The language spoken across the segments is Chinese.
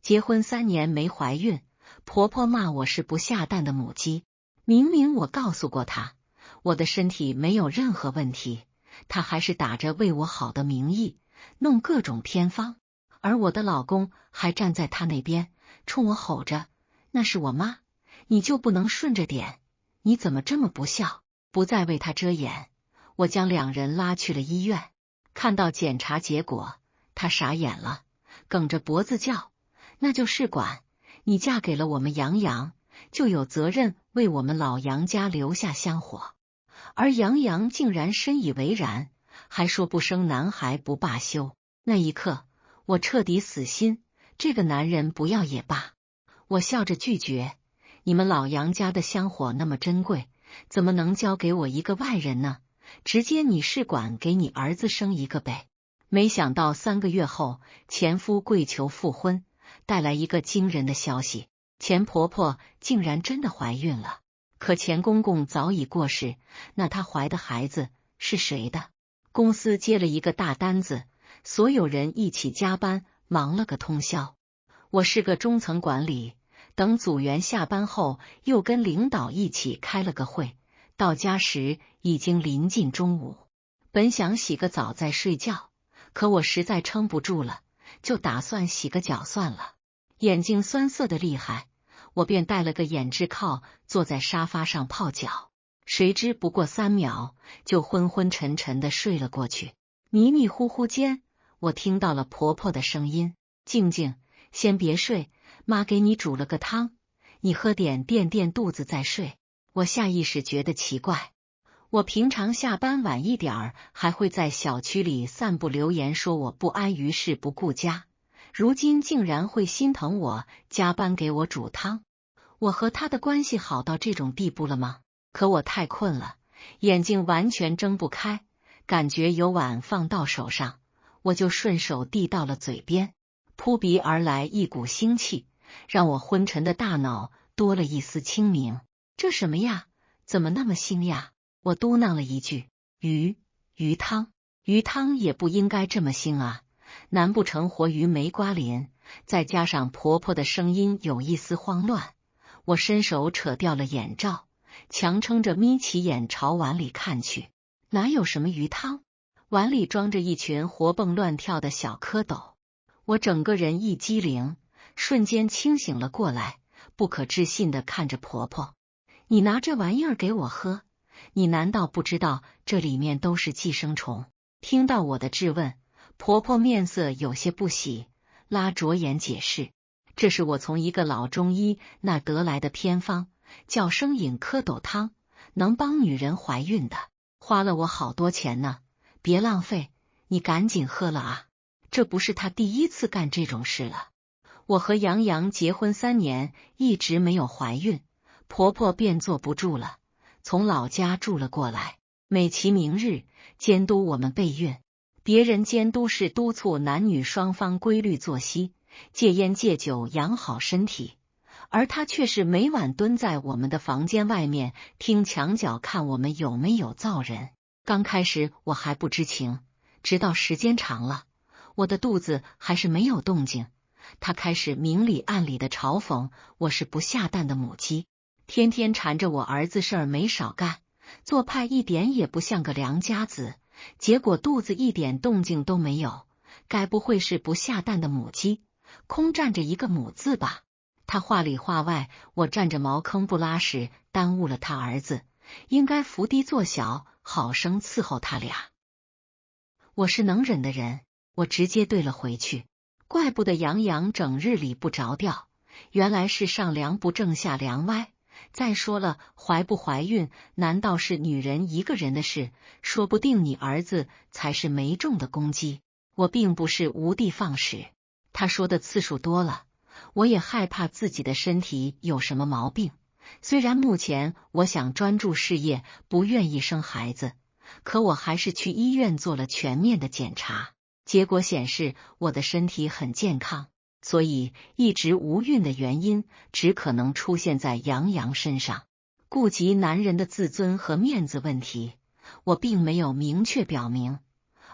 结婚3年没怀孕，婆婆骂我是不下蛋的母鸡。明明我告诉过她，我的身体没有任何问题，她还是打着为我好的名义，弄各种偏方。而我的老公还站在她那边，冲我吼着：“那是我妈，你就不能顺着点？你怎么这么不孝？”不再为她遮掩，我将2人拉去了医院。看到检查结果，她傻眼了，梗着脖子叫：“那就试管，你嫁给了我们杨洋，就有责任为我们老杨家留下香火。”而杨洋竟然深以为然，还说不生男孩不罢休。那一刻，我彻底死心，这个男人不要也罢。我笑着拒绝：“你们老杨家的香火那么珍贵，怎么能交给我一个外人呢？直接你试管给你儿子生一个呗。”没想到3个月后，前夫跪求复婚，带来一个惊人的消息：钱婆婆竟然真的怀孕了。可钱公公早已过世，那她怀的孩子是谁的？公司接了一个大单子，所有人一起加班，忙了个通宵。我是个中层管理，等组员下班后，又跟领导一起开了个会，到家时已经临近中午。本想洗个澡再睡觉，可我实在撑不住了，就打算洗个脚算了。眼睛酸涩的厉害，我便戴了个眼镜靠，坐在沙发上泡脚。谁知不过3秒，就昏昏沉沉的睡了过去。迷迷糊糊间，我听到了婆婆的声音：“静静，先别睡，妈给你煮了个汤，你喝点垫垫肚子再睡。”我下意识觉得奇怪，我平常下班晚一点还会在小区里散步留言说我不安于事不顾家，如今竟然会心疼我，加班给我煮汤。我和他的关系好到这种地步了吗？可我太困了，眼睛完全睁不开，感觉有碗放到手上，我就顺手递到了嘴边。扑鼻而来一股腥气，让我昏沉的大脑多了一丝清明。这什么呀？怎么那么腥呀？我嘟囔了一句：“鱼汤。鱼汤也不应该这么腥啊，难不成活鱼没刮鳞？”再加上婆婆的声音有一丝慌乱，我伸手扯掉了眼罩，强撑着眯起眼朝碗里看去。哪有什么鱼汤？碗里装着一群活蹦乱跳的小蝌蚪。我整个人一激灵，瞬间清醒了过来，不可置信地看着婆婆：“你拿这玩意儿给我喝？你难道不知道这里面都是寄生虫？”听到我的质问，婆婆面色有些不喜，拉着眼解释：“这是我从一个老中医那得来的偏方，叫生饮蝌蚪汤，能帮女人怀孕的，花了我好多钱呢，别浪费，你赶紧喝了啊。”这不是她第一次干这种事了。我和杨洋结婚3年，一直没有怀孕，婆婆便坐不住了，从老家住了过来，美其名日监督我们备孕。别人监督是督促男女双方规律作息，戒烟戒酒，养好身体，而她却是每晚蹲在我们的房间外面，听墙角看我们有没有造人。刚开始我还不知情，直到时间长了，我的肚子还是没有动静，她开始明里暗里的嘲讽我是不下蛋的母鸡，天天缠着我儿子事儿没少干，做派一点也不像个良家子，结果肚子一点动静都没有，该不会是不下蛋的母鸡，空站着一个母字吧？他话里话外，我占着茅坑不拉屎，耽误了他儿子，应该伏低做小，好生伺候他俩。我是能忍的人，我直接对了回去。怪不得杨洋整日里不着调，原来是上梁不正下梁歪。再说了，怀不怀孕难道是女人一个人的事？说不定你儿子才是没中的公鸡。我并不是无的放矢，他说的次数多了，我也害怕自己的身体有什么毛病。虽然目前我想专注事业，不愿意生孩子，可我还是去医院做了全面的检查，结果显示我的身体很健康。所以一直无孕的原因只可能出现在杨洋身上。顾及男人的自尊和面子问题，我并没有明确表明，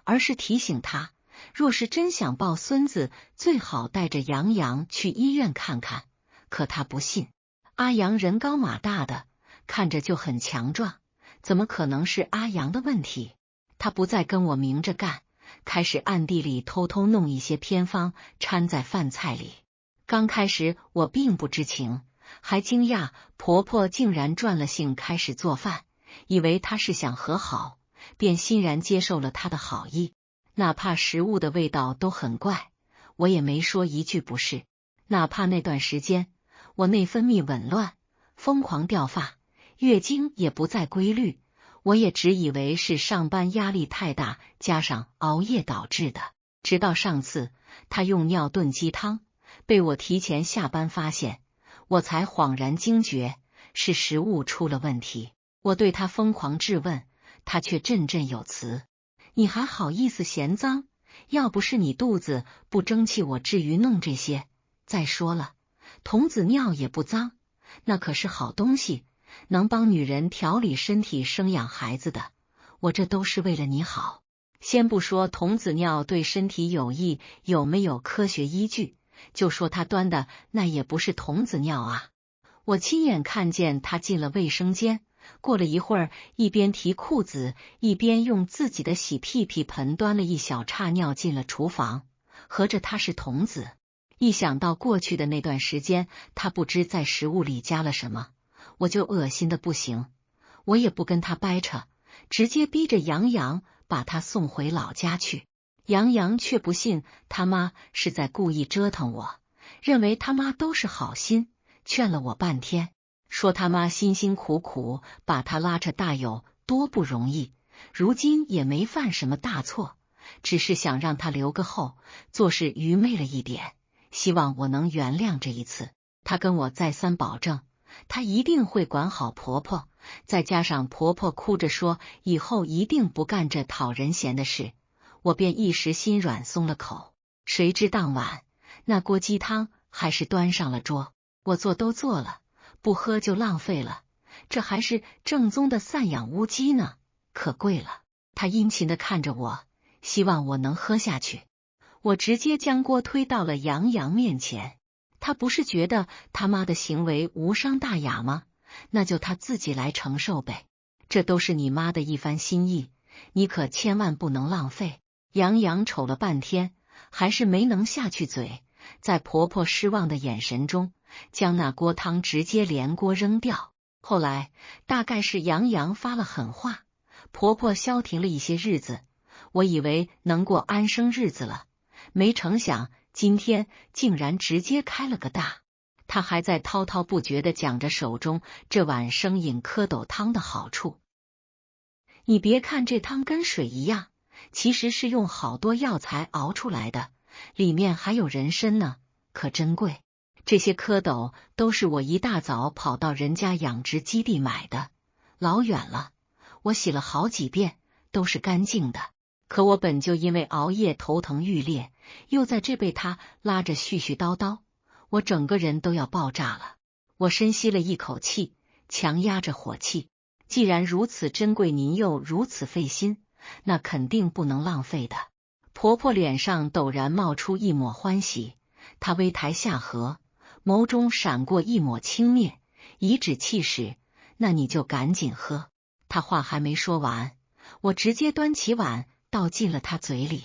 而是提醒他，若是真想抱孙子，最好带着杨洋去医院看看。可他不信。阿阳人高马大的，看着就很强壮，怎么可能是阿阳的问题？他不再跟我明着干，开始暗地里偷偷弄一些偏方掺在饭菜里。刚开始我并不知情，还惊讶婆婆竟然转了性开始做饭，以为她是想和好，便欣然接受了她的好意。哪怕食物的味道都很怪，我也没说一句不是。哪怕那段时间我内分泌紊乱，疯狂掉发，月经也不再规律，我也只以为是上班压力太大加上熬夜导致的。直到上次她用尿炖鸡汤被我提前下班发现，我才恍然惊觉是食物出了问题。我对她疯狂质问，她却振振有词：你还好意思嫌脏？要不是你肚子不争气，我至于弄这些？再说了，童子尿也不脏，那可是好东西，能帮女人调理身体、生养孩子的。我这都是为了你好。先不说童子尿对身体有益有没有科学依据，就说他端的那也不是童子尿啊。我亲眼看见他进了卫生间，过了一会儿，一边提裤子，一边用自己的洗屁屁盆端了一小叉尿进了厨房，合着他是童子。一想到过去的那段时间，他不知在食物里加了什么，我就恶心的不行。我也不跟他掰扯，直接逼着杨洋把他送回老家去。杨洋却不信他妈是在故意折腾我，认为他妈都是好心，劝了我半天，说他妈辛辛苦苦把他拉扯大有多不容易，如今也没犯什么大错，只是想让他留个后，做事愚昧了一点，希望我能原谅这一次。他跟我再三保证，他一定会管好婆婆，再加上婆婆哭着说以后一定不干这讨人嫌的事，我便一时心软松了口。谁知当晚那锅鸡汤还是端上了桌，我做都做了，不喝就浪费了，这还是正宗的散养乌鸡呢，可贵了。他殷勤地看着我，希望我能喝下去。我直接将锅推到了杨洋面前，他不是觉得他妈的行为无伤大雅吗？那就他自己来承受呗，这都是你妈的一番心意，你可千万不能浪费。杨洋瞅了半天，还是没能下去嘴，在婆婆失望的眼神中，将那锅汤直接连锅扔掉。后来大概是杨洋发了狠话，婆婆消停了一些日子，我以为能过安生日子了，没成想今天竟然直接开了个大。他还在滔滔不绝地讲着手中这碗生饮蝌蚪汤的好处。你别看这汤跟水一样，其实是用好多药材熬出来的，里面还有人参呢，可珍贵。这些蝌蚪都是我一大早跑到人家养殖基地买的，老远了，我洗了好几遍，都是干净的。可我本就因为熬夜头疼欲裂，又在这被他拉着絮絮叨叨，我整个人都要爆炸了。我深吸了一口气，强压着火气。既然如此珍贵，您又如此费心，那肯定不能浪费的。婆婆脸上陡然冒出一抹欢喜，她微抬下颌，眸中闪过一抹轻蔑，颐指气使，那你就赶紧喝。她话还没说完，我直接端起碗倒进了她嘴里。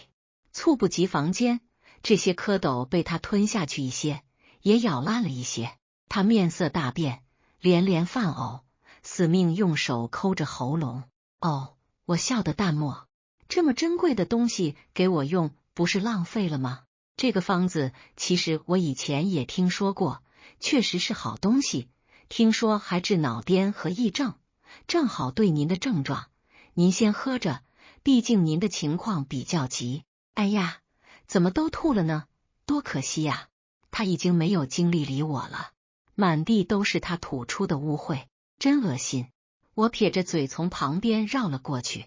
猝不及防间，这些蝌蚪被她吞下去一些，也咬烂了一些。她面色大变，连连犯呕，死命用手抠着喉咙。哦，我笑得淡漠，这么珍贵的东西给我用，不是浪费了吗？这个方子其实我以前也听说过，确实是好东西，听说还治脑颠和癔症，正好对您的症状，您先喝着，毕竟您的情况比较急。哎呀，怎么都吐了呢？多可惜呀！他已经没有精力理我了，满地都是他吐出的污秽，真恶心。我撇着嘴从旁边绕了过去，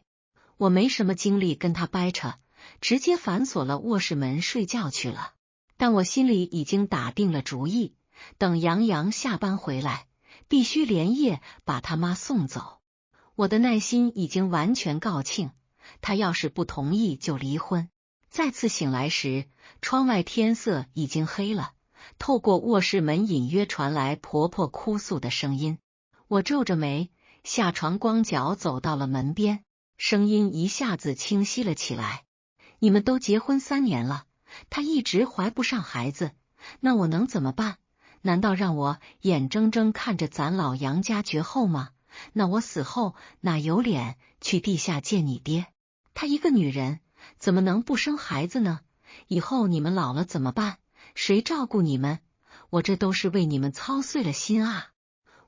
我没什么精力跟他掰扯，直接反锁了卧室门睡觉去了。但我心里已经打定了主意，等杨洋下班回来，必须连夜把他妈送走。我的耐心已经完全告罄，他要是不同意就离婚。再次醒来时，窗外天色已经黑了，透过卧室门隐约传来婆婆哭诉的声音。我皱着眉，下床光脚走到了门边，声音一下子清晰了起来。你们都结婚3年了，她一直怀不上孩子，那我能怎么办？难道让我眼睁睁看着咱老杨家绝后吗？那我死后哪有脸去地下见你爹？她一个女人怎么能不生孩子呢？以后你们老了怎么办？谁照顾你们？我这都是为你们操碎了心啊！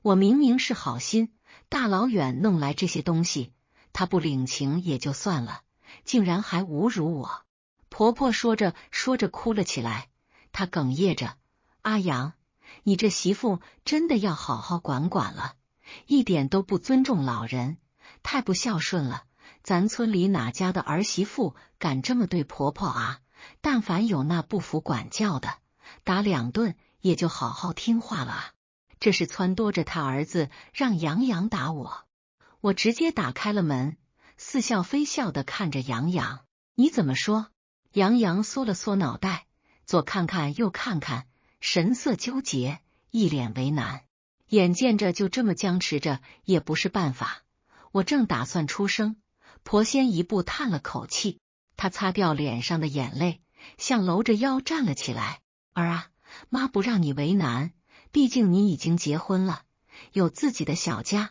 我明明是好心，大老远弄来这些东西，他不领情也就算了，竟然还侮辱我。婆婆说着说着哭了起来，她哽咽着：阿阳，你这媳妇真的要好好管管了，一点都不尊重老人，太不孝顺了。咱村里哪家的儿媳妇敢这么对婆婆啊？但凡有那不服管教的，打2顿也就好好听话了啊！这是撺掇着他儿子让杨洋打我。我直接打开了门，似笑非笑的看着杨洋。你怎么说？杨洋缩了缩脑袋，左看看右看看，神色纠结，一脸为难。眼见着就这么僵持着也不是办法，我正打算出声，婆先一步叹了口气，她擦掉脸上的眼泪，向搂着腰站了起来。儿啊，妈不让你为难，毕竟你已经结婚了，有自己的小家，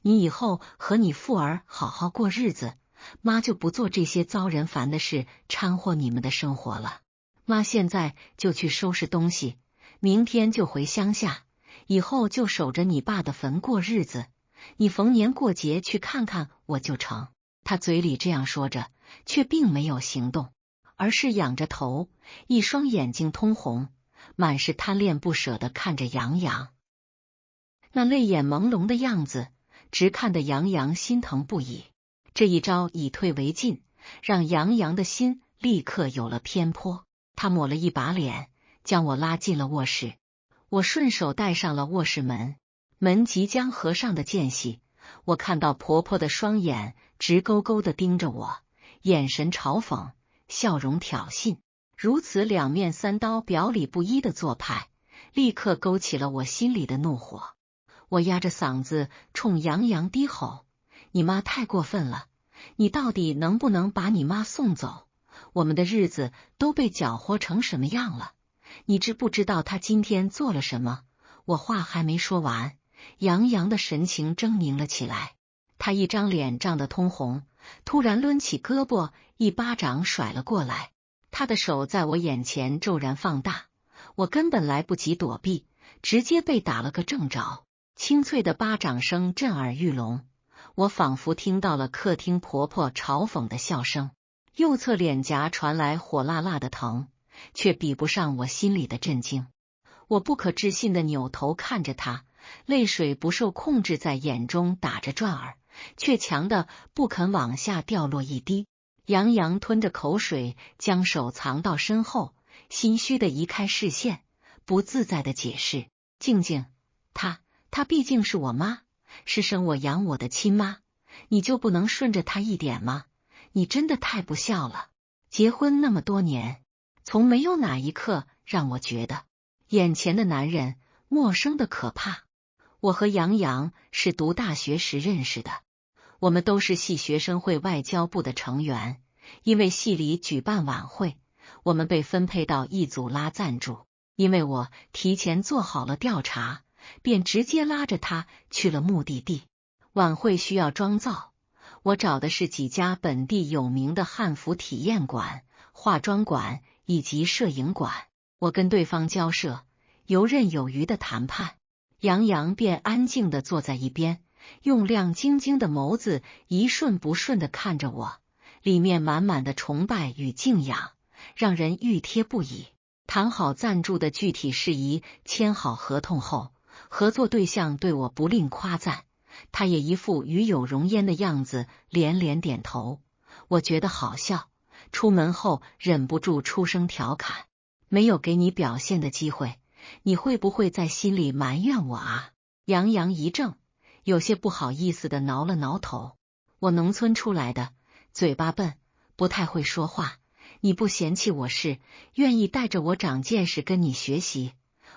你以后和你富儿好好过日子，妈就不做这些遭人烦的事，掺和你们的生活了。妈现在就去收拾东西，明天就回乡下，以后就守着你爸的坟过日子，你逢年过节去看看我就成。他嘴里这样说着，却并没有行动，而是仰着头，一双眼睛通红，满是贪恋不舍地看着杨洋。那泪眼朦胧的样子，直看得杨洋心疼不已。这一招以退为进，让杨洋的心立刻有了偏颇。他抹了一把脸，将我拉进了卧室。我顺手带上了卧室门，门即将合上的间隙，我看到婆婆的双眼直勾勾地盯着我，眼神嘲讽，笑容挑衅。如此两面三刀、表里不一的做派，立刻勾起了我心里的怒火。我压着嗓子冲杨洋低吼：你妈太过分了，你到底能不能把你妈送走？我们的日子都被搅和成什么样了？你知不知道她今天做了什么？我话还没说完，杨洋的神情狰狞了起来，他一张脸涨得通红，突然抡起胳膊，一巴掌甩了过来。他的手在我眼前骤然放大，我根本来不及躲避，直接被打了个正着。清脆的巴掌声震耳欲聋，我仿佛听到了客厅婆婆嘲讽的笑声。右侧脸颊传来火辣辣的疼，却比不上我心里的震惊。我不可置信的扭头看着他，泪水不受控制在眼中打着转儿，却强的不肯往下掉落一滴。杨洋吞着口水，将手藏到身后，心虚的移开视线，不自在的解释：静静，她毕竟是我妈，是生我养我的亲妈，你就不能顺着她一点吗？你真的太不孝了！结婚那么多年，从没有哪一刻让我觉得眼前的男人陌生的可怕。我和杨洋是读大学时认识的，我们都是系学生会外交部的成员，因为系里举办晚会，我们被分配到一组拉赞助。因为我提前做好了调查，便直接拉着他去了目的地。晚会需要妆造，我找的是几家本地有名的汉服体验馆、化妆馆以及摄影馆。我跟对方交涉，游刃有余的谈判，杨洋便安静地坐在一边，用亮晶晶的眸子一瞬不瞬地看着我，里面满满的崇拜与敬仰，让人欲贴不已。谈好赞助的具体事宜，签好合同后，合作对象对我不吝夸赞，他也一副与有荣焉的样子，连连点头。我觉得好笑，出门后忍不住出声调侃：没有给你表现的机会，你会不会在心里埋怨我啊？杨洋一怔，有些不好意思的挠了挠头。我农村出来的，嘴巴笨，不太会说话，你不嫌弃我是愿意带着我长见识跟你学习，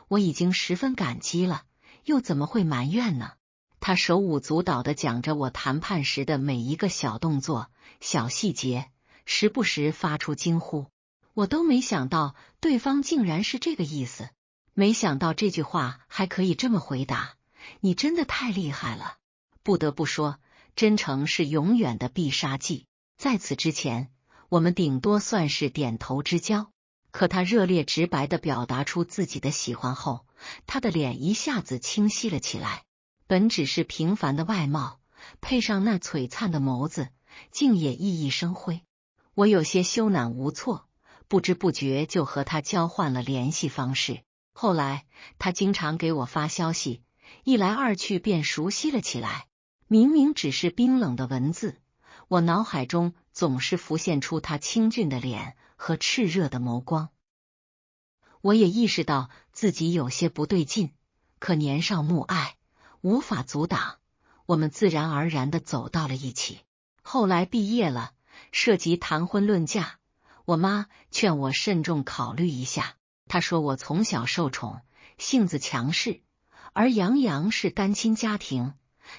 我已经十分感激了，又怎么会埋怨呢？他手舞足蹈地讲着我谈判时的每一个小动作、小细节，时不时发出惊呼。我都没想到对方竟然是这个意思，没想到这句话还可以这么回答，你真的太厉害了。不得不说，真诚是永远的必杀技。在此之前，我们顶多算是点头之交，可他热烈直白地表达出自己的喜欢后，他的脸一下子清晰了起来。本只是平凡的外貌，配上那璀璨的眸子，竟也熠熠生辉。我有些羞赧无措，不知不觉就和他交换了联系方式。后来他经常给我发消息，一来二去便熟悉了起来。明明只是冰冷的文字，我脑海中总是浮现出他清俊的脸和炽热的眸光。我也意识到自己有些不对劲，可年少慕爱，无法阻挡，我们自然而然地走到了一起。后来毕业了，涉及谈婚论嫁，我妈劝我慎重考虑一下。她说我从小受宠，性子强势，而杨洋是单亲家庭，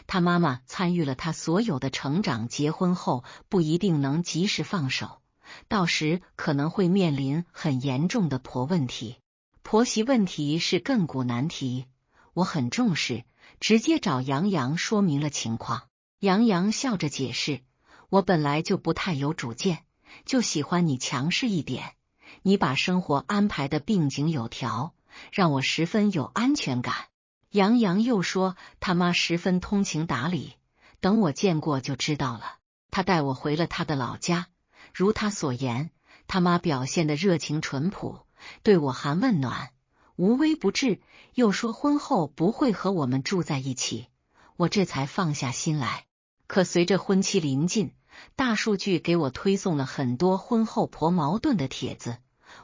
他妈妈参与了他所有的成长，结婚后不一定能及时放手，到时可能会面临很严重的婆问题。婆媳问题是亘古难题，我很重视，直接找杨洋说明了情况。杨洋笑着解释，我本来就不太有主见，就喜欢你强势一点，你把生活安排的并井有条，让我十分有安全感。杨洋又说他妈十分通情达理，等我见过就知道了。他带我回了他的老家，如他所言，他妈表现的热情淳朴，对我还问暖，无微不至，又说婚后不会和我们住在一起，我这才放下心来。可随着婚期临近，大数据给我推送了很多婚后婆矛盾的帖子，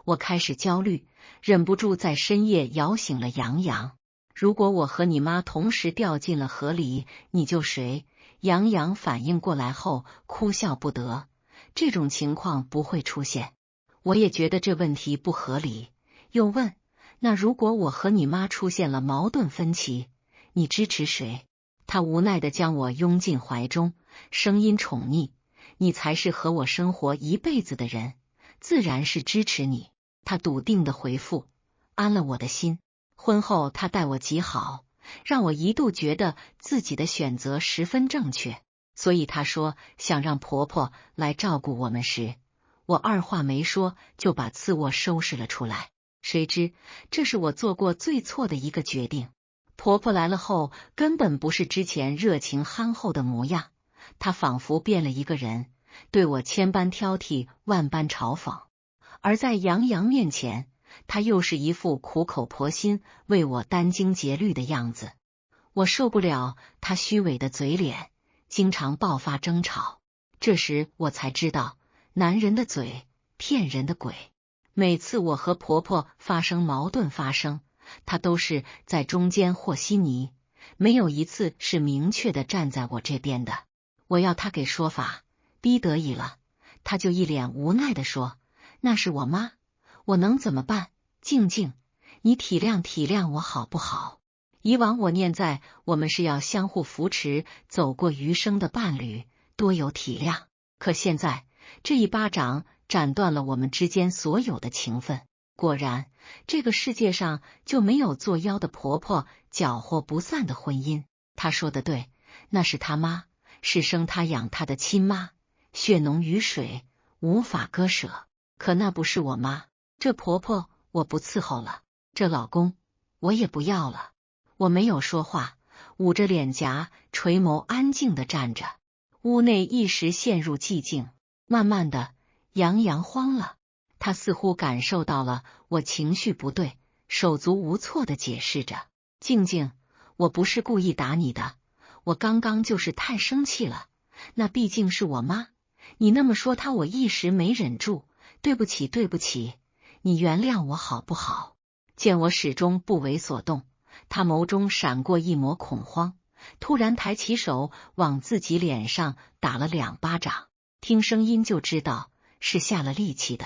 我开始焦虑，忍不住在深夜摇醒了杨洋。如果我和你妈同时掉进了河里，你救谁？杨洋反应过来后哭笑不得，这种情况不会出现。我也觉得这问题不合理，又问，那如果我和你妈出现了矛盾分歧，你支持谁？他无奈地将我拥进怀中，声音宠溺，你才是和我生活一辈子的人，自然是支持你。他笃定的回复，安了我的心。婚后他待我极好，让我一度觉得自己的选择十分正确，所以他说想让婆婆来照顾我们时，我二话没说就把次卧收拾了出来。谁知这是我做过最错的一个决定。婆婆来了后，根本不是之前热情憨厚的模样，她仿佛变了一个人，对我千般挑剔，万般嘲讽。而在杨洋面前，她又是一副苦口婆心为我殚精竭虑的样子。我受不了她虚伪的嘴脸，经常爆发争吵。这时我才知道，男人的嘴骗人的鬼。每次我和婆婆发生矛盾她都是在中间和稀泥，没有一次是明确的站在我这边的。我要她给说法，逼得已了，她就一脸无奈地说，那是我妈，我能怎么办？静静，你体谅体谅我好不好？以往我念在我们是要相互扶持走过余生的伴侣，多有体谅，可现在这一巴掌斩断了我们之间所有的情分。果然，这个世界上就没有作妖的婆婆，搅和不散的婚姻。她说的对，那是她妈，是生她养她的亲妈，血浓于水，无法割舍。可那不是我妈，这婆婆我不伺候了，这老公我也不要了。我没有说话，捂着脸颊，垂眸安静地站着。屋内一时陷入寂静，慢慢的，杨洋慌了。他似乎感受到了我情绪不对，手足无措地解释着，静静，我不是故意打你的，我刚刚就是太生气了，那毕竟是我妈，你那么说她，我一时没忍住，对不起对不起，你原谅我好不好？见我始终不为所动，他眸中闪过一抹恐慌，突然抬起手往自己脸上打了2巴掌，听声音就知道是下了力气的。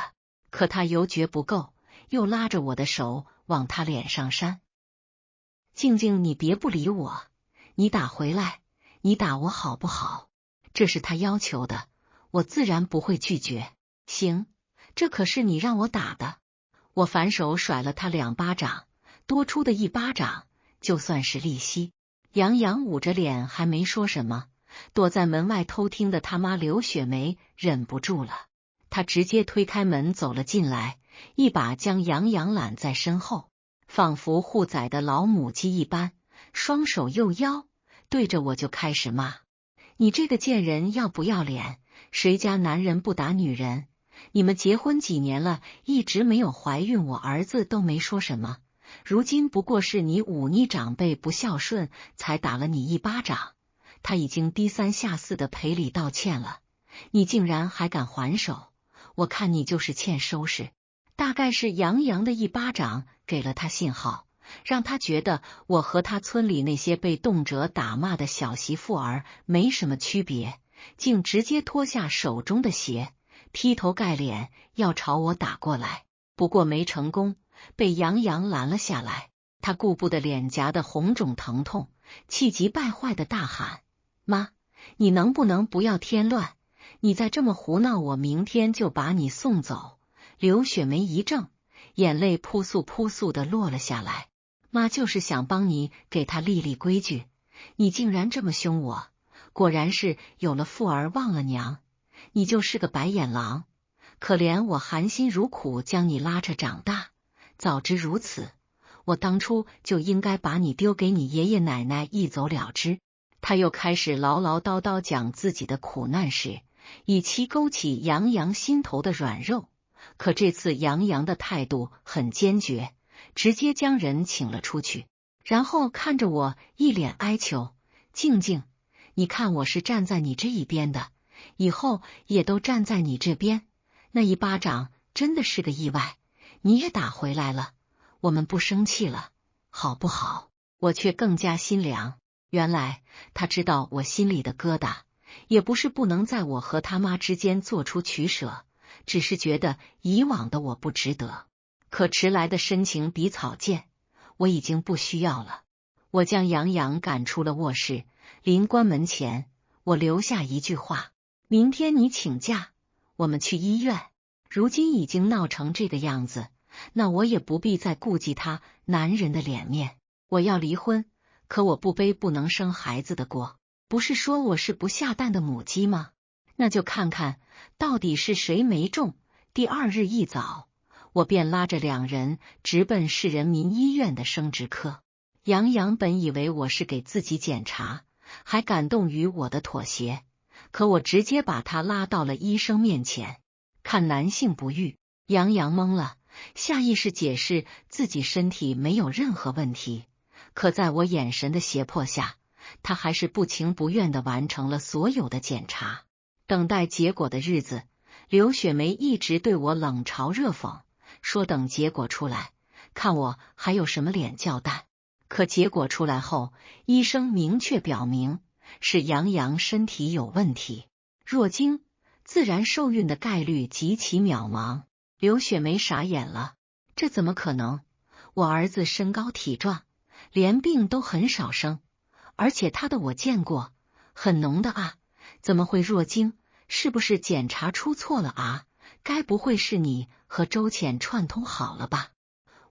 可他犹觉不够，又拉着我的手往他脸上扇。静静，你别不理我，你打回来，你打我好不好？这是他要求的，我自然不会拒绝。行，这可是你让我打的。我反手甩了他2巴掌，多出的1巴掌就算是利息。杨洋捂着脸还没说什么，躲在门外偷听的他妈刘雪梅忍不住了，她直接推开门走了进来，一把将杨洋揽在身后，仿佛护崽的老母鸡一般，双手右腰对着我就开始骂：你这个贱人要不要脸？谁家男人不打女人？你们结婚几年了，一直没有怀孕，我儿子都没说什么，如今不过是你忤逆长辈不孝顺，才打了你1巴掌。他已经低三下四的赔礼道歉了，你竟然还敢还手，我看你就是欠收拾。大概是杨洋的1巴掌给了他信号，让他觉得我和他村里那些被动辄打骂的小媳妇儿没什么区别，竟直接脱下手中的鞋，劈头盖脸要朝我打过来。不过没成功，被杨洋拦了下来。他顾不得脸颊的红肿疼痛，气急败坏的大喊：妈，你能不能不要添乱？你再这么胡闹，我明天就把你送走。刘雪梅一怔，眼泪扑簌扑簌的落了下来。妈就是想帮你给他立立规矩，你竟然这么凶我，果然是有了妇儿忘了娘，你就是个白眼狼。可怜我含辛茹苦将你拉扯长大，早知如此，我当初就应该把你丢给你爷爷奶奶一走了之。他又开始唠唠叨叨讲自己的苦难史，以期勾起杨洋心头的软肉。可这次杨洋的态度很坚决，直接将人请了出去，然后看着我一脸哀求：静静，你看我是站在你这一边的，以后也都站在你这边。那1巴掌真的是个意外，你也打回来了，我们不生气了，好不好？我却更加心凉，原来他知道我心里的疙瘩，也不是不能在我和他妈之间做出取舍，只是觉得以往的我不值得。可迟来的深情比草贱，我已经不需要了。我将杨洋赶出了卧室，临关门前，我留下一句话：明天你请假，我们去医院。如今已经闹成这个样子，那我也不必再顾忌他男人的脸面。我要离婚，可我不背不能生孩子的锅。不是说我是不下蛋的母鸡吗？那就看看到底是谁没中。第2日一早，我便拉着2人直奔市人民医院的生殖科。杨洋本以为我是给自己检查，还感动于我的妥协，可我直接把他拉到了医生面前。看男性不育，杨洋懵了，下意识解释自己身体没有任何问题，可在我眼神的胁迫下，他还是不情不愿地完成了所有的检查。等待结果的日子，刘雪梅一直对我冷嘲热讽，说等结果出来，看我还有什么脸叫蛋。可结果出来后，医生明确表明是杨洋身体有问题，若经自然受孕的概率极其渺茫。刘雪梅傻眼了，这怎么可能？我儿子身高体壮，连病都很少生，而且他的我见过，很浓的啊，怎么会弱经？是不是检查出错了啊？该不会是你和周浅串通好了吧？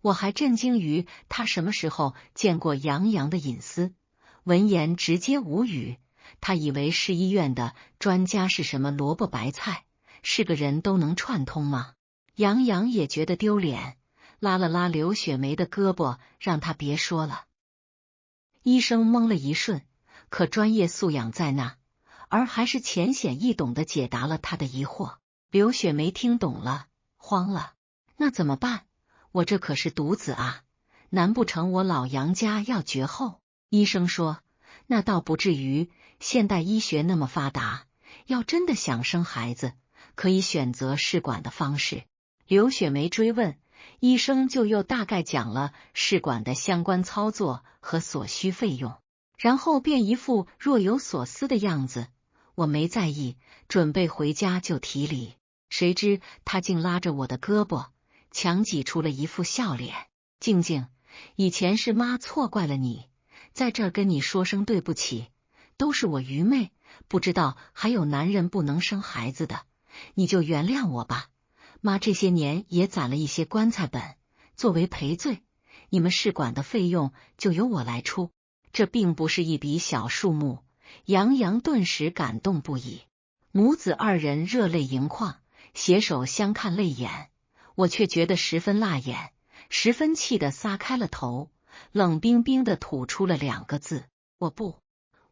我还震惊于他什么时候见过杨洋的隐私，闻言直接无语。他以为市医院的专家是什么萝卜白菜，是个人都能串通吗？杨洋也觉得丢脸，拉了拉刘雪梅的胳膊，让他别说了。医生懵了一瞬，可专业素养在那，而还是浅显易懂的解答了他的疑惑。刘雪梅听懂了，慌了，那怎么办？我这可是独子啊，难不成我老杨家要绝后？医生说，那倒不至于，现代医学那么发达，要真的想生孩子，可以选择试管的方式。刘雪梅追问，医生就又大概讲了试管的相关操作和所需费用，然后便一副若有所思的样子。我没在意，准备回家就提离。谁知他竟拉着我的胳膊，强挤出了一副笑脸。静静，以前是妈错怪了你，在这儿跟你说声对不起，都是我愚昧，不知道还有男人不能生孩子的，你就原谅我吧。妈这些年也攒了一些棺材本，作为赔罪，你们试管的费用就由我来出，这并不是一笔小数目。杨洋顿时感动不已，母子二人热泪盈眶，携手相看泪眼，我却觉得十分辣眼，十分气得撒开了头，冷冰冰的吐出了2个字：我不。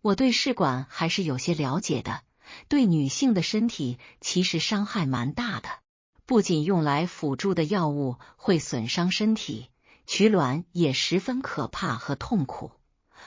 我对试管还是有些了解的，对女性的身体其实伤害蛮大的，不仅用来辅助的药物会损伤身体，取卵也十分可怕和痛苦，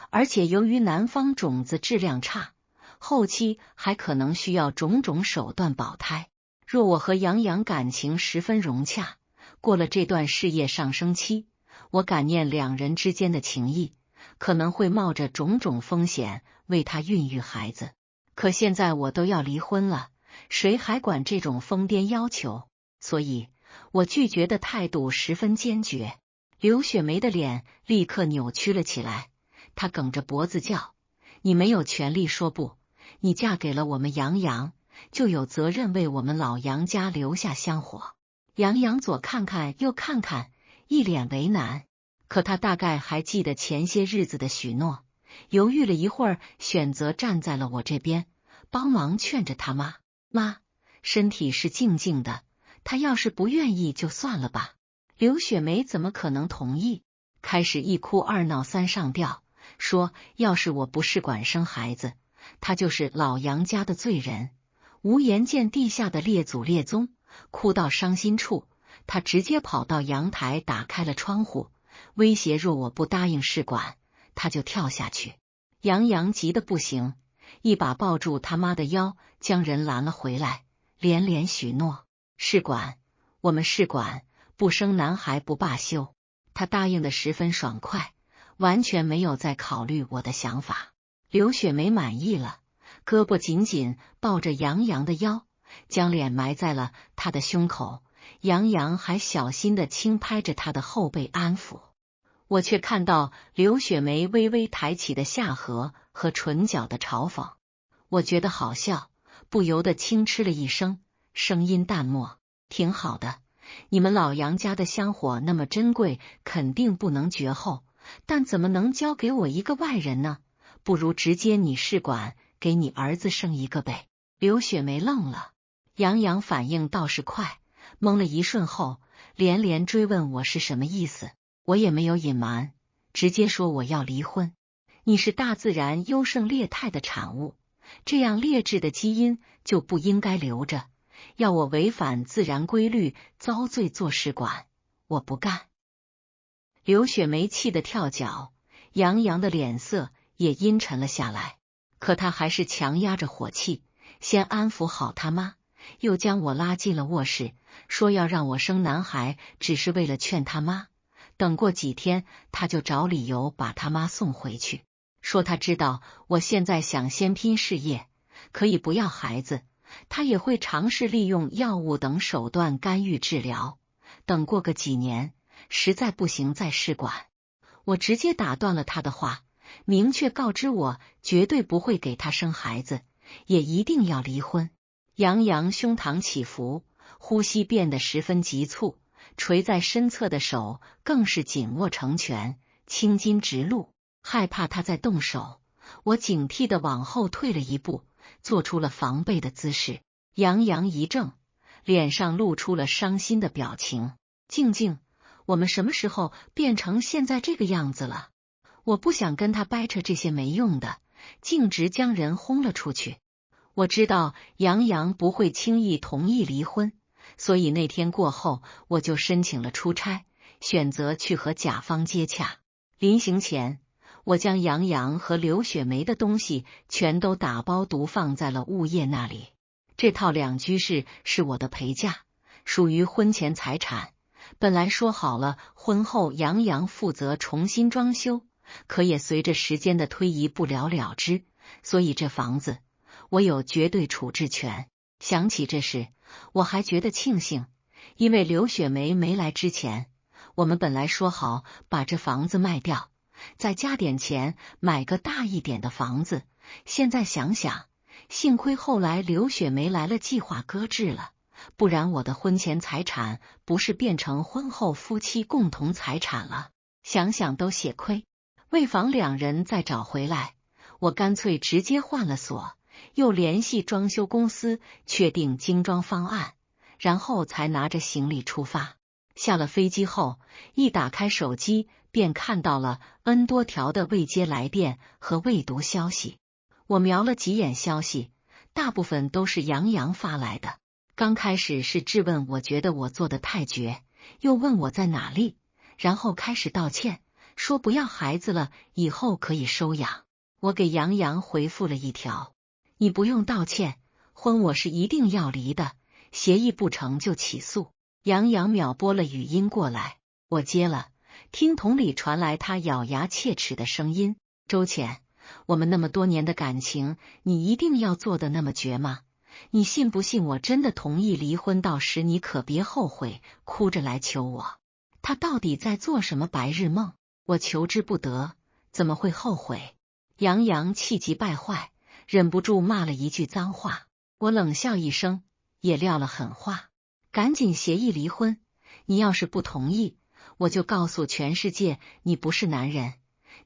而且由于南方种子质量差，后期还可能需要种种手段保胎。若我和杨洋感情十分融洽，过了这段事业上升期，我感念2人之间的情谊，可能会冒着种种风险为他孕育孩子。可现在我都要离婚了，谁还管这种疯癫要求？所以我拒绝的态度十分坚决。刘雪梅的脸立刻扭曲了起来，她梗着脖子叫：你没有权利说不，你嫁给了我们杨洋，就有责任为我们老杨家留下香火。杨洋左看看右看看，一脸为难，可他大概还记得前些日子的许诺，犹豫了一会儿，选择站在了我这边，帮忙劝着他妈：妈，身体是静静的，她要是不愿意就算了吧。刘雪梅怎么可能同意？开始1哭2闹3上吊，说要是我不试管生孩子，她就是老杨家的罪人，无颜见地下的列祖列宗。哭到伤心处，她直接跑到阳台，打开了窗户，威胁若我不答应试管，她就跳下去。杨洋急得不行，一把抱住他妈的腰，将人拦了回来，连连许诺：试管，我们试管，不生男孩不罢休。他答应的十分爽快，完全没有再考虑我的想法。刘雪梅满意了，胳膊紧紧抱着杨洋的腰，将脸埋在了他的胸口，杨洋还小心地轻拍着他的后背安抚。我却看到刘雪梅微微抬起的下颌和唇角的嘲讽，我觉得好笑，不由得轻嗤了一声，声音淡漠：挺好的，你们老杨家的香火那么珍贵，肯定不能绝后，但怎么能交给我一个外人呢？不如直接你试管，给你儿子生一个呗。刘雪梅愣了，杨洋反应倒是快，懵了一瞬后，连连追问我是什么意思。我也没有隐瞒，直接说我要离婚。你是大自然优胜劣汰的产物，这样劣质的基因就不应该留着，要我违反自然规律，遭罪做试管，我不干。刘雪梅气得跳脚，杨洋的脸色也阴沉了下来，可他还是强压着火气，先安抚好他妈，又将我拉进了卧室，说要让我生男孩只是为了劝他妈，等过几天他就找理由把他妈送回去，说他知道我现在想先拼事业，可以不要孩子，他也会尝试利用药物等手段干预治疗，等过个几年实在不行再试管。我直接打断了他的话，明确告知我绝对不会给他生孩子，也一定要离婚。杨洋胸膛起伏，呼吸变得十分急促，垂在身侧的手更是紧握成拳，青筋直露。害怕他再动手，我警惕地往后退了一步，做出了防备的姿势。杨洋一怔，脸上露出了伤心的表情。静静，我们什么时候变成现在这个样子了？我不想跟他掰扯这些没用的，径直将人轰了出去。我知道杨洋不会轻易同意离婚，所以那天过后，我就申请了出差，选择去和甲方接洽。临行前，我将杨洋和刘雪梅的东西全都打包毒放在了物业那里。这套2居室是我的陪嫁，属于婚前财产。本来说好了婚后杨洋负责重新装修，可也随着时间的推移不了了之，所以这房子我有绝对处置权。想起这事，我还觉得庆幸，因为刘雪梅没来之前，我们本来说好把这房子卖掉，再加点钱买个大一点的房子。现在想想，幸亏后来刘雪梅来了，计划搁置了，不然我的婚前财产不是变成婚后夫妻共同财产了，想想都血亏。为防两人再找回来，我干脆直接换了锁，又联系装修公司确定精装方案，然后才拿着行李出发。下了飞机后，一打开手机便看到了 N 多条的未接来电和未读消息。我瞄了几眼消息，大部分都是杨洋发来的。刚开始是质问我觉得我做的太绝，又问我在哪里，然后开始道歉，说不要孩子了，以后可以收养。我给杨洋回复了一条：你不用道歉，婚我是一定要离的，协议不成就起诉。杨洋秒拨了语音过来，我接了，听筒里传来他咬牙切齿的声音：周浅，我们那么多年的感情，你一定要做的那么绝吗？你信不信我真的同意离婚？到时你可别后悔，哭着来求我。他到底在做什么白日梦？我求之不得，怎么会后悔？杨洋气急败坏，忍不住骂了一句脏话。我冷笑一声，也撂了狠话：赶紧协议离婚，你要是不同意，我就告诉全世界你不是男人，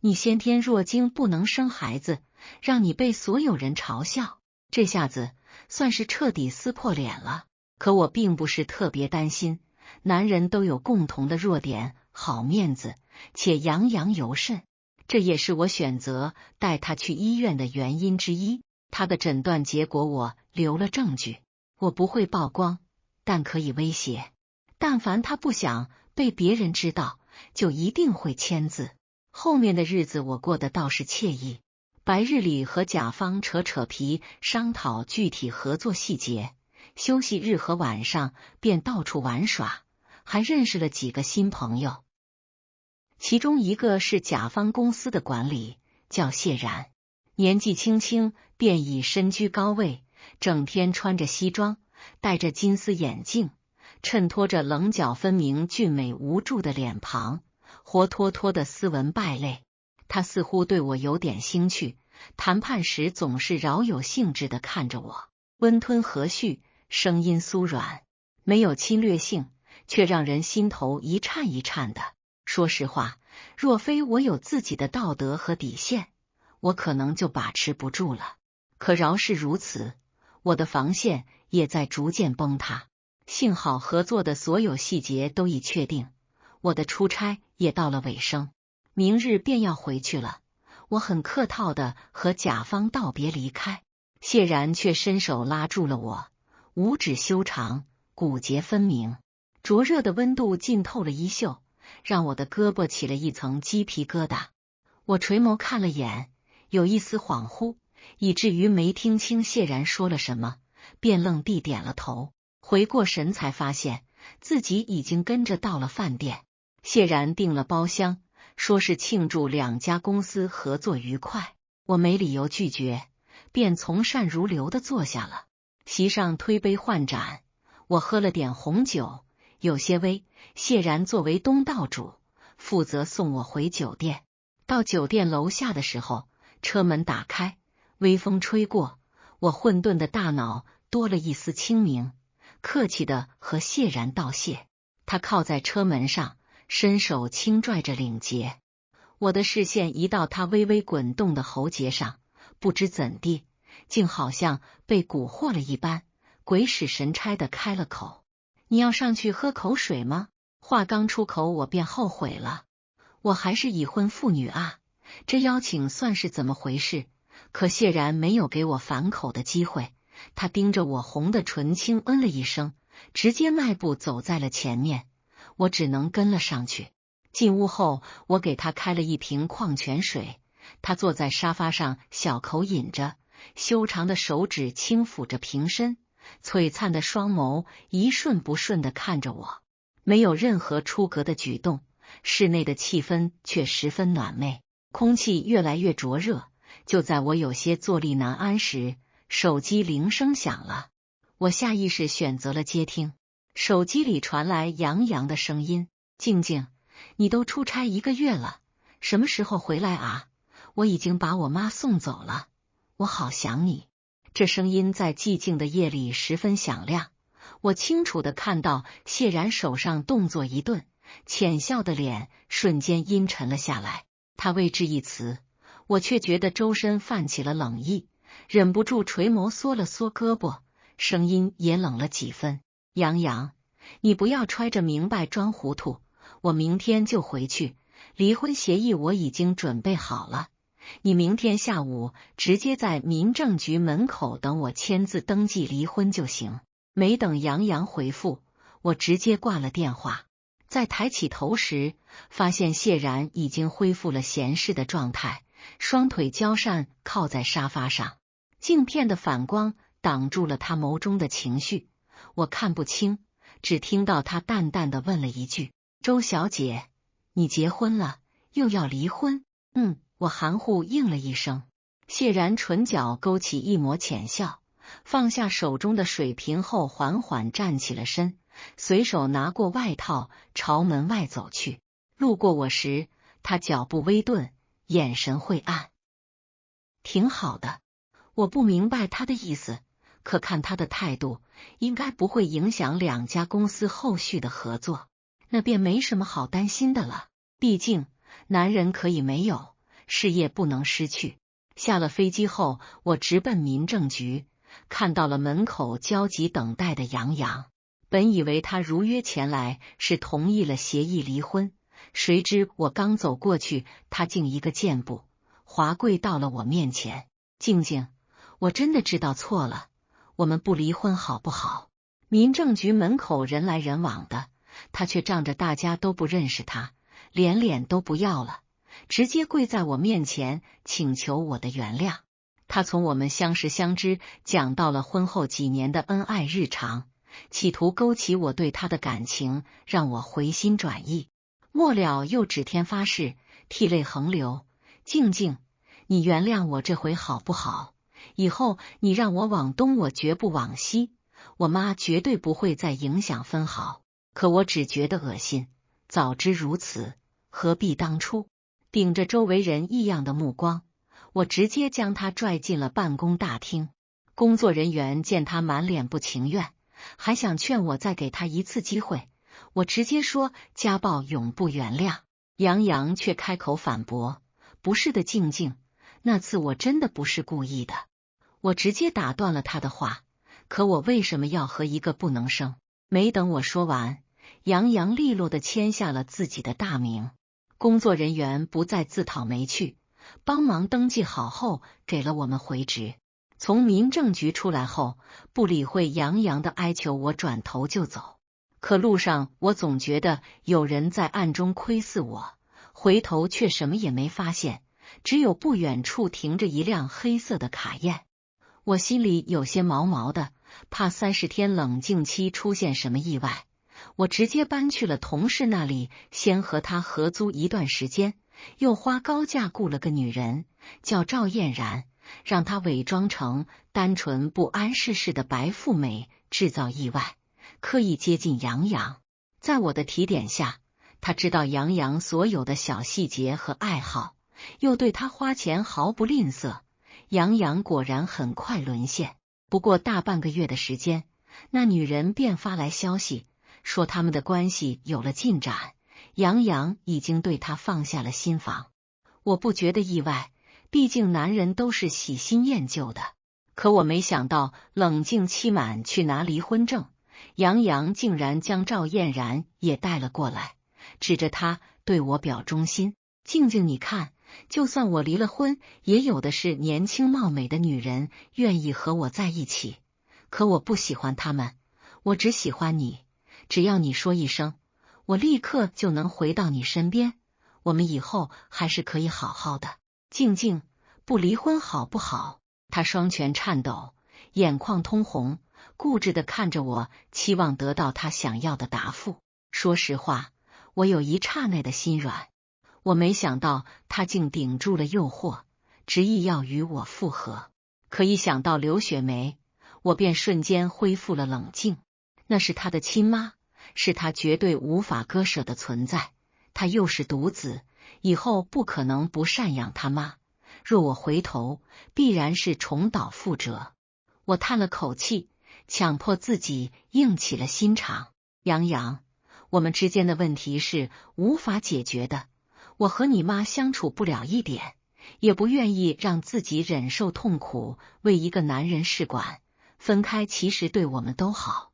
你先天弱精不能生孩子，让你被所有人嘲笑。这下子算是彻底撕破脸了。可我并不是特别担心，男人都有共同的弱点，好面子，且杨洋尤甚，这也是我选择带他去医院的原因之一。他的诊断结果我留了证据，我不会曝光，但可以威胁，但凡他不想被别人知道，就一定会签字。后面的日子我过得倒是惬意，白日里和甲方扯扯皮，商讨具体合作细节，休息日和晚上便到处玩耍，还认识了几个新朋友。其中一个是甲方公司的管理，叫谢然，年纪轻轻便已身居高位，整天穿着西装，戴着金丝眼镜，衬托着棱角分明、俊美无助的脸庞，活脱脱的斯文败类。他似乎对我有点兴趣，谈判时总是饶有兴致地看着我，温吞和煦，声音酥软，没有侵略性，却让人心头一颤一颤的。说实话，若非我有自己的道德和底线，我可能就把持不住了。可饶是如此，我的防线也在逐渐崩塌。幸好合作的所有细节都已确定，我的出差也到了尾声，明日便要回去了。我很客套的和甲方道别离开，谢然却伸手拉住了我，五指修长，骨节分明，灼热的温度浸透了衣袖，让我的胳膊起了一层鸡皮疙瘩。我垂眸看了眼，有一丝恍惚，以至于没听清谢然说了什么，便愣地点了头。回过神才发现自己已经跟着到了饭店，谢然订了包厢，说是庆祝两家公司合作愉快。我没理由拒绝，便从善如流的坐下了。席上推杯换盏，我喝了点红酒，有些微。谢然作为东道主，负责送我回酒店。到酒店楼下的时候，车门打开，微风吹过，我混沌的大脑多了一丝清明，客气的和谢然道谢。他靠在车门上，伸手轻拽着领结，我的视线移到他微微滚动的喉结上，不知怎地，竟好像被蛊惑了一般，鬼使神差的开了口：你要上去喝口水吗？话刚出口，我便后悔了，我还是已婚妇女啊，这邀请算是怎么回事？可谢然没有给我反口的机会，他盯着我红的唇轻嗯了一声，直接迈步走在了前面，我只能跟了上去。进屋后，我给他开了一瓶矿泉水，他坐在沙发上小口饮着，修长的手指轻抚着瓶身，璀璨的双眸一瞬不瞬地看着我，没有任何出格的举动，室内的气氛却十分暖媚，空气越来越灼热。就在我有些坐立难安时，手机铃声响了，我下意识选择了接听，手机里传来杨洋的声音：“静静，你都出差1个月了，什么时候回来啊？我已经把我妈送走了，我好想你。”这声音在寂静的夜里十分响亮，我清楚地看到谢然手上动作一顿，浅笑的脸瞬间阴沉了下来。他未置一词，我却觉得周身泛起了冷意，忍不住垂眸缩了缩胳膊，声音也冷了几分：“杨洋，你不要揣着明白装糊涂，我明天就回去，离婚协议我已经准备好了，你明天下午直接在民政局门口等我签字登记离婚就行。”没等杨洋回复，我直接挂了电话。在抬起头时，发现谢然已经恢复了闲适的状态，双腿交扇靠在沙发上，镜片的反光挡住了他眸中的情绪，我看不清，只听到他淡淡的问了一句：“周小姐，你结婚了，又要离婚？”“我含糊应了一声。”谢然唇角勾起一抹浅笑，放下手中的水瓶后，缓缓站起了身，随手拿过外套朝门外走去。路过我时，他脚步微顿，眼神晦暗。挺好的，我不明白他的意思，可看他的态度，应该不会影响2家公司后续的合作，那便没什么好担心的了。毕竟男人可以没有，事业不能失去。下了飞机后，我直奔民政局，看到了门口焦急等待的杨洋。本以为他如约前来是同意了协议离婚，谁知我刚走过去，他竟一个箭步滑跪到了我面前：“静静，我真的知道错了，我们不离婚好不好？”民政局门口人来人往的，他却仗着大家都不认识他，连脸都不要了，直接跪在我面前请求我的原谅。他从我们相识相知讲到了婚后几年的恩爱日常，企图勾起我对他的感情，让我回心转意。末了又指天发誓，涕泪横流：“静静，你原谅我这回好不好？以后你让我往东，我绝不往西，我妈绝对不会再影响分毫。”可我只觉得恶心，早知如此，何必当初？顶着周围人异样的目光，我直接将他拽进了办公大厅。工作人员见他满脸不情愿，还想劝我再给他一次机会，我直接说家暴永不原谅。杨洋却开口反驳：“不是的，静静，那次我真的不是故意的。”我直接打断了他的话：“可我为什么要和一个不能生？”没等我说完，杨洋利落地签下了自己的大名。工作人员不再自讨没趣，帮忙登记好后给了我们回执。从民政局出来后，不理会杨洋的哀求，我转头就走。可路上我总觉得有人在暗中窥视我，回头却什么也没发现，只有不远处停着一辆黑色的卡宴。我心里有些毛毛的，怕30天冷静期出现什么意外，我直接搬去了同事那里，先和他合租一段时间，又花高价雇了个女人叫赵燕然，让她伪装成单纯不谙世事的白富美，制造意外，刻意接近杨洋。在我的提点下，他知道杨洋所有的小细节和爱好，又对他花钱毫不吝啬。杨洋果然很快沦陷，不过大半个月的时间，那女人便发来消息，说他们的关系有了进展，杨洋已经对她放下了心房。我不觉得意外，毕竟男人都是喜新厌旧的。可我没想到冷静期满去拿离婚证，杨洋竟然将赵燕然也带了过来，指着她对我表忠心：“静静，你看，就算我离了婚，也有的是年轻貌美的女人愿意和我在一起。可我不喜欢她们，我只喜欢你。只要你说一声，我立刻就能回到你身边，我们以后还是可以好好的。静静，不离婚好不好？”他双拳颤抖，眼眶通红，固执地看着我，期望得到他想要的答复。说实话，我有一刹那的心软。我没想到他竟顶住了诱惑，执意要与我复合。可一想到刘雪梅，我便瞬间恢复了冷静。那是他的亲妈，是他绝对无法割舍的存在。他又是独子，以后不可能不赡养他妈。若我回头，必然是重蹈覆辙。我叹了口气，强迫自己硬起了心肠。杨洋，我们之间的问题是无法解决的。我和你妈相处不了一点，也不愿意让自己忍受痛苦，为一个男人试管。分开其实对我们都好。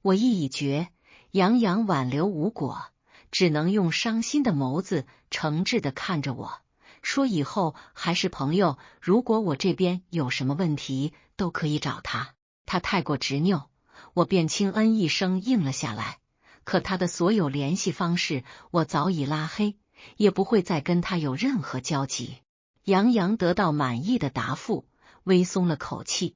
我意已决，杨洋挽留无果，只能用伤心的眸子诚挚地看着我，说以后还是朋友，如果我这边有什么问题，都可以找他。他太过执拗，我便轻嗯一声应了下来。可他的所有联系方式我早已拉黑，也不会再跟他有任何交集。杨洋得到满意的答复，微松了口气。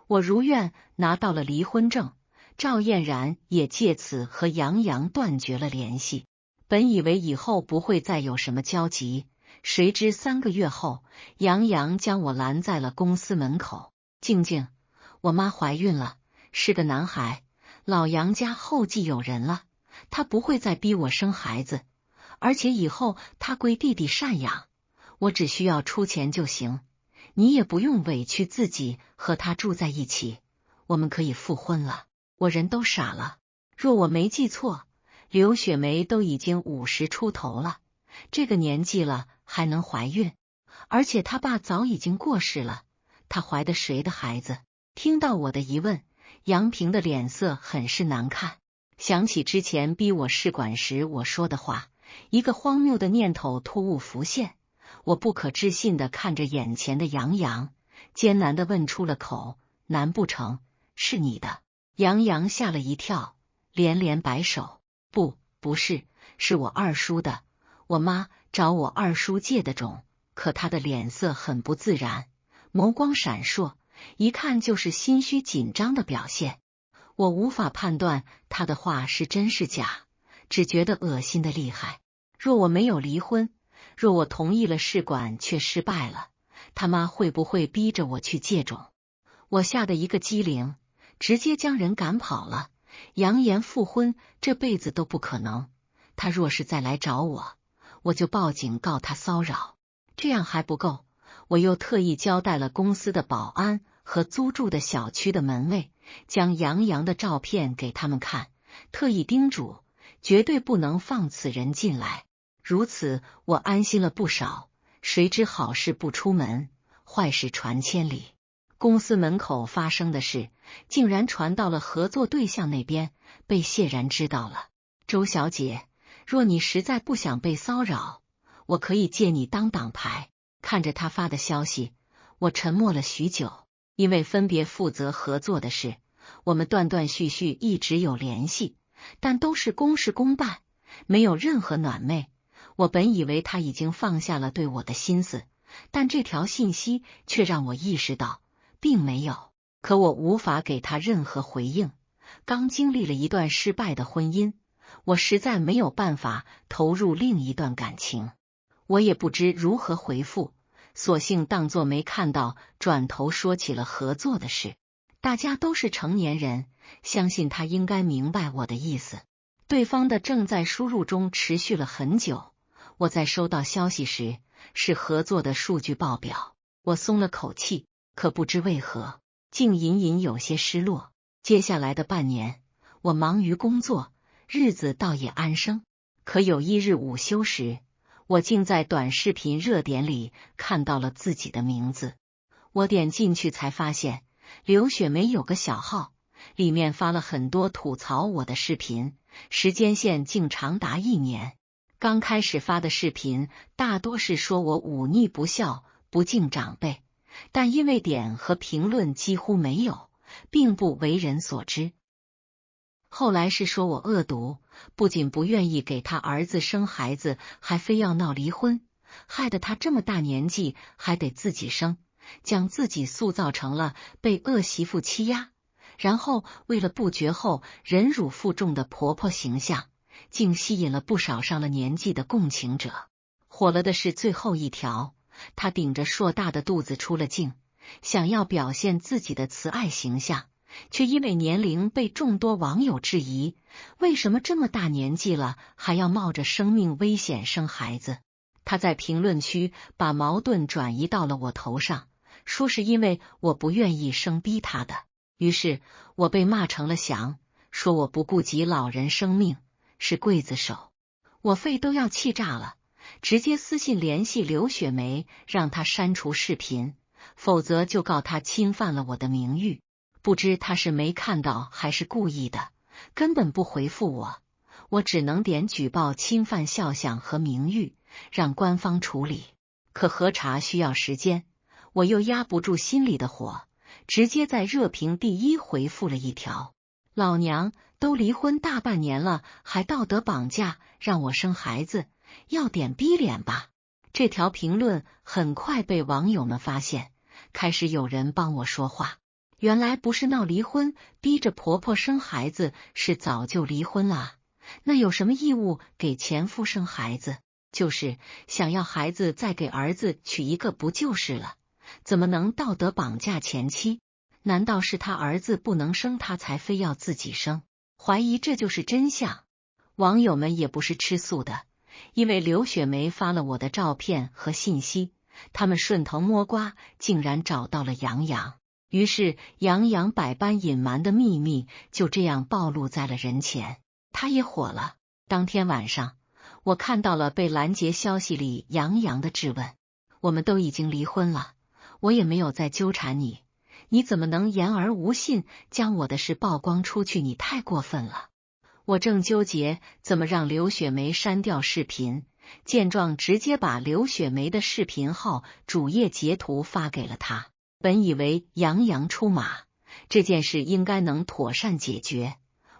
我如愿拿到了离婚证，赵燕然也借此和杨洋断绝了联系。本以为以后不会再有什么交集，谁知3个月后，杨洋将我拦在了公司门口。静静，我妈怀孕了，是个男孩，老杨家后继有人了，他不会再逼我生孩子，而且以后他归弟弟赡养，我只需要出钱就行，你也不用委屈自己和他住在一起，我们可以复婚了。我人都傻了，若我没记错，刘雪梅都已经50出头了，这个年纪了还能怀孕，而且他爸早已经过世了，她怀的谁的孩子？听到我的疑问，杨平的脸色很是难看。想起之前逼我试管时我说的话，一个荒谬的念头突兀浮现。我不可置信地看着眼前的杨洋，艰难地问出了口：难不成是你的？杨洋吓了一跳，连连摆手：不是，是我二叔的，我妈找我二叔借的种。可他的脸色很不自然，眸光闪烁，一看就是心虚紧张的表现。我无法判断他的话是真是假，只觉得恶心的厉害。若我没有离婚，若我同意了试管却失败了，他妈会不会逼着我去借种？我吓得一个机灵，直接将人赶跑了，扬言复婚这辈子都不可能。他若是再来找我，我就报警告他骚扰。这样还不够，我又特意交代了公司的保安和租住的小区的门卫，将杨洋的照片给他们看，特意叮嘱绝对不能放此人进来。如此我安心了不少，谁知好事不出门，坏事传千里。公司门口发生的事竟然传到了合作对象那边，被谢然知道了。周小姐，若你实在不想被骚扰，我可以借你当挡牌。看着他发的消息，我沉默了许久。因为分别负责合作的事，我们断断续续一直有联系，但都是公事公办，没有任何暖昧。我本以为他已经放下了对我的心思，但这条信息却让我意识到并没有。可我无法给他任何回应，刚经历了一段失败的婚姻，我实在没有办法投入另一段感情。我也不知如何回复，索性当作没看到，转头说起了合作的事。大家都是成年人，相信他应该明白我的意思。对方的正在输入中持续了很久，我在收到消息时是合作的数据报表，我松了口气，可不知为何，竟隐隐有些失落。接下来的半年，我忙于工作，日子倒也安生。可有一日午休时，我竟在短视频热点里看到了自己的名字。我点进去才发现，刘雪梅有个小号，里面发了很多吐槽我的视频，时间线竟长达1年。刚开始发的视频大多是说我忤逆不孝、不敬长辈，但因为点和评论几乎没有，并不为人所知。后来是说我恶毒，不仅不愿意给他儿子生孩子，还非要闹离婚，害得他这么大年纪还得自己生，将自己塑造成了被恶媳妇欺压，然后为了不绝后忍辱负重的婆婆形象，竟吸引了不少上了年纪的共情者。火了的是最后一条，她顶着硕大的肚子出了镜，想要表现自己的慈爱形象，却因为年龄被众多网友质疑，为什么这么大年纪了还要冒着生命危险生孩子？他在评论区把矛盾转移到了我头上，说是因为我不愿意生逼他的，于是我被骂成了翔，说我不顾及老人生命，是刽子手。我肺都要气炸了，直接私信联系刘雪梅，让她删除视频，否则就告她侵犯了我的名誉。不知她是没看到还是故意的，根本不回复我，我只能点举报侵犯肖像和名誉，让官方处理。可核查需要时间，我又压不住心里的火，直接在热评第一回复了一条：老娘都离婚大半年了，还道德绑架让我生孩子，要点逼脸吧。这条评论很快被网友们发现，开始有人帮我说话。原来不是闹离婚，逼着婆婆生孩子，是早就离婚了。那有什么义务给前夫生孩子？就是想要孩子再给儿子娶一个不就是了？怎么能道德绑架前妻？难道是他儿子不能生，他才非要自己生？怀疑这就是真相。网友们也不是吃素的，因为刘雪梅发了我的照片和信息，他们顺藤摸瓜，竟然找到了杨洋。于是杨洋百般隐瞒的秘密就这样暴露在了人前，他也火了。当天晚上，我看到了被拦截消息里杨洋的质问：我们都已经离婚了，我也没有再纠缠你，你怎么能言而无信，将我的事曝光出去？你太过分了。我正纠结怎么让刘雪梅删掉视频，见状直接把刘雪梅的视频号主页截图发给了他。本以为杨洋出马，这件事应该能妥善解决，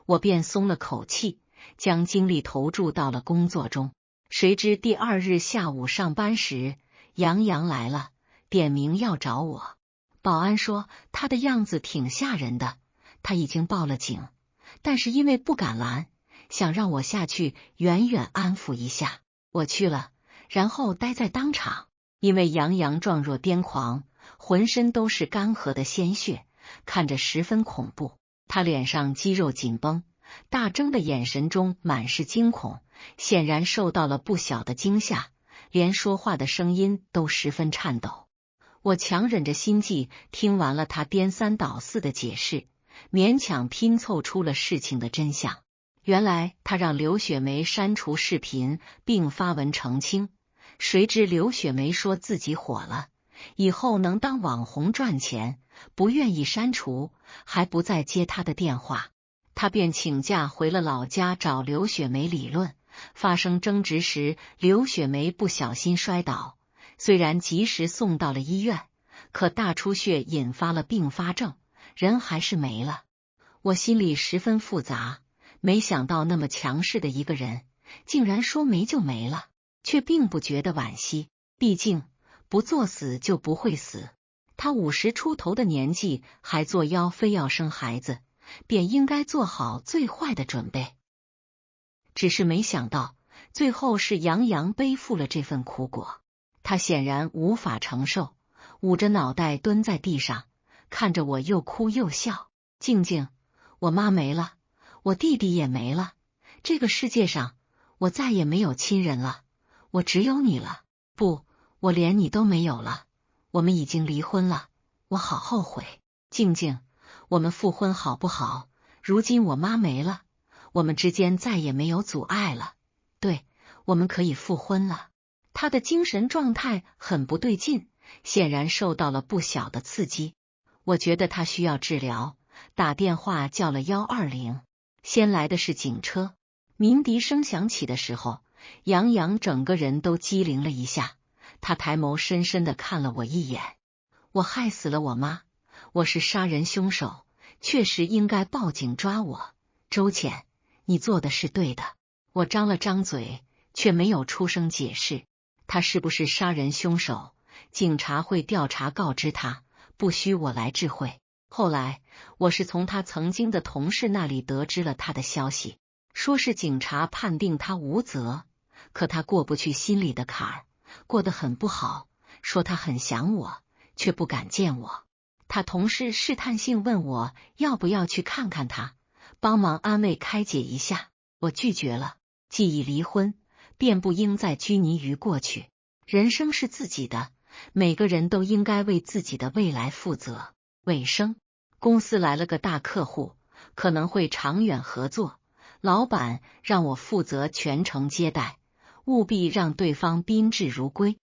我便松了口气，将精力投注到了工作中。谁知第二日下午上班时，杨洋来了，点名要找我。保安说他的样子挺吓人的，他已经报了警，但是因为不敢拦，想让我下去远远安抚一下。我去了，然后待在当场。因为杨洋状若癫狂，浑身都是干涸的鲜血，看着十分恐怖。他脸上肌肉紧绷，大睁的眼神中满是惊恐，显然受到了不小的惊吓，连说话的声音都十分颤抖。我强忍着心悸，听完了他颠三倒四的解释，勉强拼凑出了事情的真相。原来他让刘雪梅删除视频并发文澄清，谁知刘雪梅说自己火了，以后能当网红赚钱，不愿意删除，还不再接他的电话。他便请假回了老家找刘雪梅理论。发生争执时，刘雪梅不小心摔倒，虽然及时送到了医院，可大出血引发了并发症，人还是没了。我心里十分复杂，没想到那么强势的一个人，竟然说没就没了，却并不觉得惋惜。毕竟不作死就不会死，他50出头的年纪还作妖非要生孩子，便应该做好最坏的准备。只是没想到最后是杨洋背负了这份苦果，他显然无法承受，捂着脑袋蹲在地上，看着我又哭又笑。静静，我妈没了，我弟弟也没了，这个世界上我再也没有亲人了，我只有你了。不，我连你都没有了，我们已经离婚了，我好后悔。静静，我们复婚好不好？如今我妈没了，我们之间再也没有阻碍了，对，我们可以复婚了。他的精神状态很不对劲，显然受到了不小的刺激。我觉得他需要治疗，打电话叫了120，先来的是警车。鸣笛声响起的时候，杨洋整个人都机灵了一下，他抬眸深深地看了我一眼。我害死了我妈，我是杀人凶手，确实应该报警抓我。周浅，你做的是对的。我张了张嘴，却没有出声解释。他是不是杀人凶手，警察会调查告知他，不需我来智慧。后来我是从他曾经的同事那里得知了他的消息，说是警察判定他无责，可他过不去心里的坎儿，过得很不好，说他很想我，却不敢见我。他同事试探性问我要不要去看看他，帮忙安慰开解一下。我拒绝了，既已离婚，便不应再拘泥于过去。人生是自己的，每个人都应该为自己的未来负责。尾声，公司来了个大客户，可能会长远合作，老板让我负责全程接待，务必让对方宾至如归。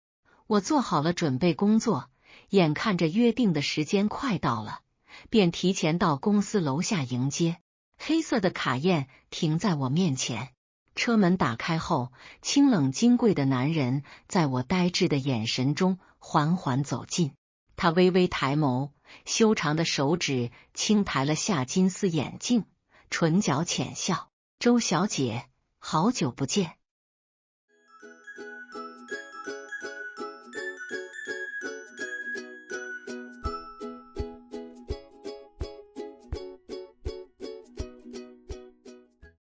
我做好了准备工作，眼看着约定的时间快到了，便提前到公司楼下迎接。黑色的卡宴停在我面前，车门打开后，清冷金贵的男人在我呆滞的眼神中缓缓走近。他微微抬眸，修长的手指轻抬了下金丝眼镜，唇角浅笑：“周小姐，好久不见。”